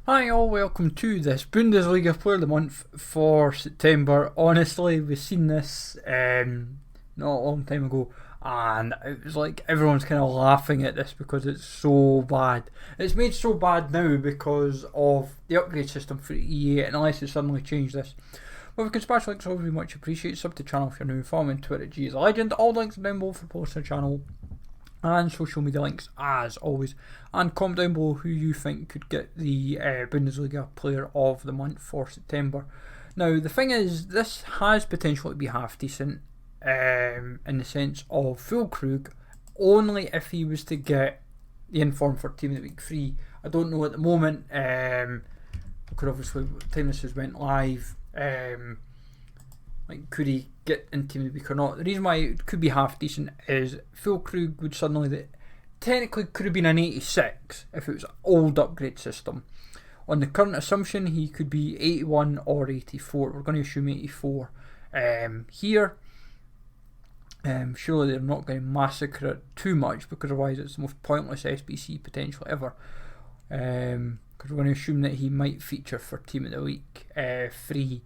Hi all, welcome to this Bundesliga Player of the Month for September. Honestly, we've seen this not a long time ago, and it was like everyone's kind of laughing at this because it's so bad. It's made so bad now because of the upgrade system for EA, and unless they suddenly change this. But if you can smash likes, I would be much appreciated. Sub to the channel if you're new. Follow me on Twitter at GSLegend. All links down below for posting the channel and social media links as always, and comment down below who you think could get the Bundesliga Player of the Month for September. Now the thing is, this has potential to be half decent in the sense of Fullkrug, only if he was to get the inform for Team of the Week free. I don't know at the moment, because obviously by the time this has went live, like, could he get in Team of the Week or not? The reason why it could be half decent is Fullkrug would suddenly, technically could have been an 86 if it was an old upgrade system. On the current assumption, he could be 81 or 84. We're going to assume 84 here. Surely they're not going to massacre it too much, because otherwise it's the most pointless SBC potential ever. Because we're going to assume that he might feature for Team of the Week free.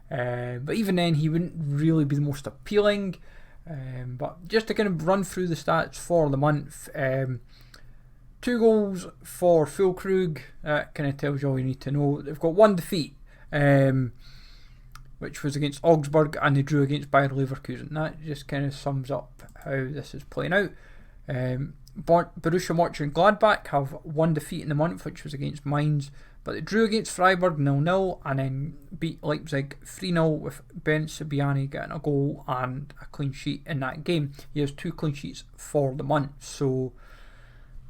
But even then, he wouldn't really be the most appealing. But just to kind of run through the stats for the month, 2 goals for Fullkrug. That kind of tells you all you need to know. They've got 1 defeat, which was against Augsburg, and they drew against Bayer Leverkusen. That just kind of sums up how this is playing out. Borussia Mönchengladbach have 1 defeat in the month, which was against Mainz, but they drew against Freiburg 0-0 and then beat Leipzig 3-0 with Bensebiani getting a goal and a clean sheet in that game. He has 2 clean sheets for the month, so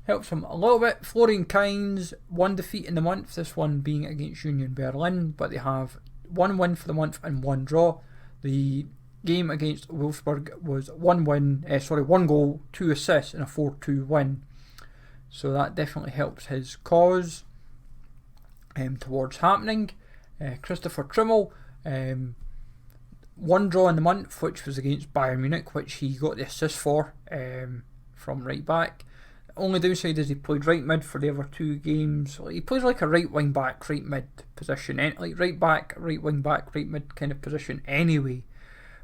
helps him a little bit. Florian Kainz, 1 defeat in the month, this one being against Union Berlin, but they have 1 win for the month and 1 draw. The game against Wolfsburg was 1 goal, 2 assists and a 4-2 win. So that definitely helps his cause towards happening. Christopher Trimmel, 1 draw in the month, which was against Bayern Munich, which he got the assist for from right back. The only downside is he played right mid for the other 2 games. He plays like a right wing back, right mid position, like right back, right wing back, right mid kind of position anyway.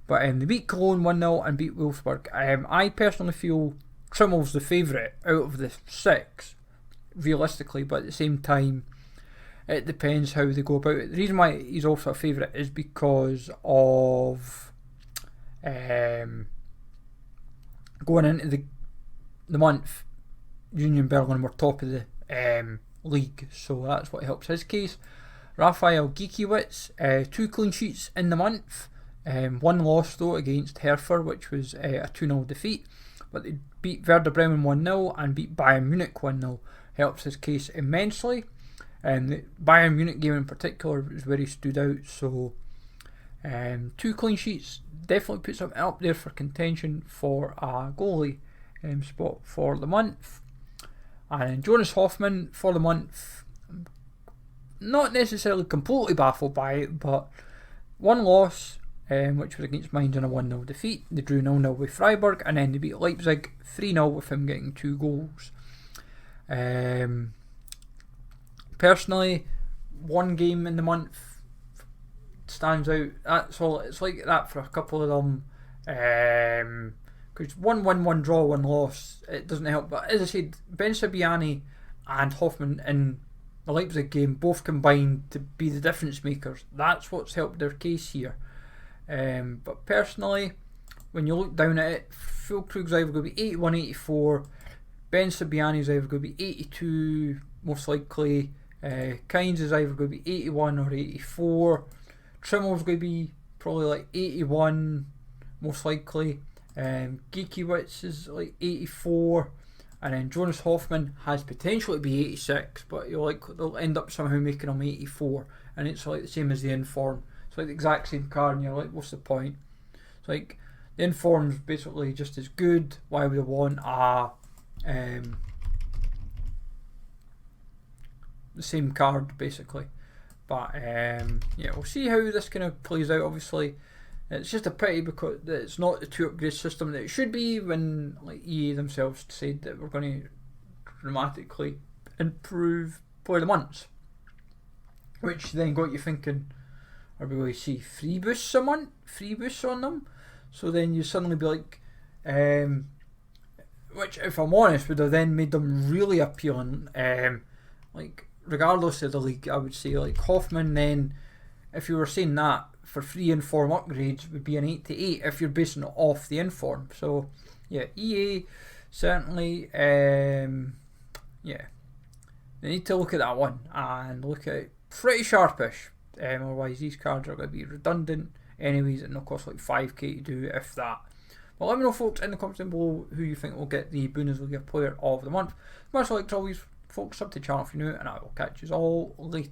But they beat Cologne 1-0 and beat Wolfsburg. I personally feel Trimmel's the favourite out of the 6, realistically, but at the same time, it depends how they go about it. The reason why he's also a favourite is because of going into the month, Union Berlin were top of the league, so that's what helps his case. Rafal Gikiewicz, 2 clean sheets in the month. 1 loss though against Hertha, which was a 2-0 defeat, but they beat Werder Bremen 1-0 and beat Bayern Munich 1-0. Helps his case immensely. The Bayern Munich game in particular was where he stood out, so 2 clean sheets definitely puts him up there for contention for a goalie spot for the month. And Jonas Hofmann for the month, not necessarily completely baffled by it, but 1 loss, which was against Mainz in a 1-0 defeat. They drew 0-0 with Freiburg, and then they beat Leipzig 3-0 with him getting 2 goals. Personally, 1 game in the month stands out. That's all. It's like that for a couple of them. Because 1 win, 1 draw, 1 loss, it doesn't help. But as I said, Bensebiani and Hofmann in the Leipzig game both combined to be the difference makers. That's what's helped their case here. But personally, when you look down at it, Fullkrug's either going to be 81, 84. Bensebiani's either going to be 82, most likely. Kainz is either going to be 81 or 84. Trimmel's going to be probably like 81, most likely. Gikiewicz is like 84, and then Jonas Hofmann has potential to be 86, but they'll end up somehow making him 84, and it's like the same as the inform. It's like the exact same card, and you're like, what's the point? It's like the inform's basically just as good. Why would I want the same card basically? But yeah, we'll see how this kind of plays out. Obviously, it's just a pity because it's not the 2 upgrade system that it should be, when like EA themselves said that we're going to dramatically improve Player of the Months. which then got you thinking, are we going to see free boosts a month? Free boosts on them? So then you suddenly be like, which, if I'm honest, would have then made them really appealing. Like, regardless of the league, I would say, like, Hofmann then, if you were saying that, for free inform upgrades would be an 8 to 8 if you're basing it off the inform. So, yeah, EA, certainly, yeah, they need to look at that one and look at it pretty sharpish. Otherwise, these cards are going to be redundant anyways, and they'll cost like 5k to do, if that. But let me know, folks, in the comments down below who you think will get the Bundesliga Player of the Month. Much like always, folks, sub to the channel if you're new, and I will catch you all later.